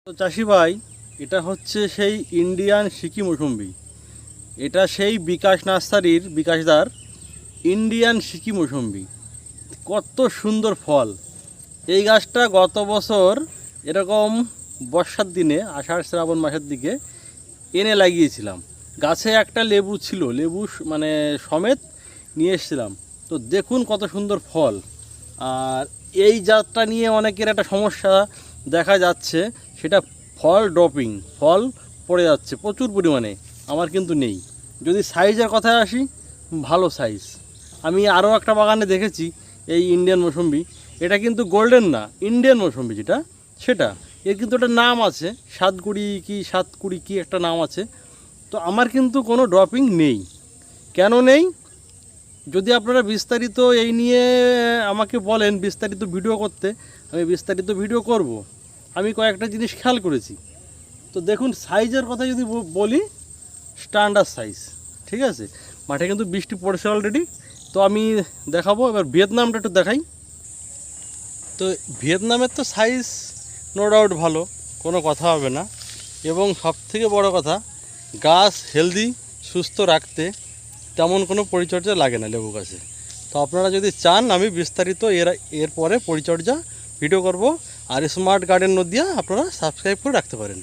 তো চাষি ভাই, এটা হচ্ছে সেই ইন্ডিয়ান সিকি মৌসুম্বি। এটা সেই বিকাশ নার্সারির বিকাশদার ইন্ডিয়ান সিকি মৌসুম্বি। কত সুন্দর ফল! এই গাছটা গত বছর এরকম বর্ষার দিনে আষাঢ় শ্রাবণ মাসের দিকে এনে লাগিয়েছিলাম। গাছে একটা লেবু ছিল, লেবু মানে সমেত নিয়ে এসেছিলাম। তো দেখুন কত সুন্দর ফল। আর এই জাতটা নিয়ে অনেকের একটা সমস্যা দেখা যাচ্ছে, সেটা ফল ড্রপিং, ফল পড়ে যাচ্ছে প্রচুর পরিমাণে। আমার কিন্তু নেই। যদি সাইজের কথায় আসি, ভালো সাইজ। আমি আরও একটা বাগানে দেখেছি এই ইন্ডিয়ান মৌসুম্বি। এটা কিন্তু গোল্ডেন না, ইন্ডিয়ান মৌসুম্বি যেটা, সেটা এর কিন্তু একটা নাম আছে, সাতকুড়ি কি একটা নাম আছে। তো আমার কিন্তু কোনো ড্রপিং নেই। কেন নেই? যদি আপনারা বিস্তারিত এই নিয়ে আমাকে বলেন বিস্তারিত ভিডিও করতে, আমি বিস্তারিত ভিডিও করব। আমি কয়েকটা জিনিস খেয়াল করেছি। তো দেখুন, সাইজের কথা যদি বলি, স্ট্যান্ডার্ড সাইজ, ঠিক আছে। মাঠে কিন্তু বৃষ্টি পড়েছে অলরেডি। তো আমি দেখাবো। এবার ভিয়েতনামটা একটু দেখাই। তো ভিয়েতনামের তো সাইজ নো ডাউট ভালো, কোনো কথা হবে না। এবং সবথেকে বড় কথা, গাছ হেলদি সুস্থ রাখতে তেমন কোনো পরিচর্যা লাগে না লেবু গাছে। তো আপনারা যদি চান, আমি বিস্তারিত এরপরে পরিচর্যা ভিডিও করব। আর স্মার্ট গার্ডেন নদিয়া আপনারা সাবস্ক্রাইব করে রাখতে পারেন।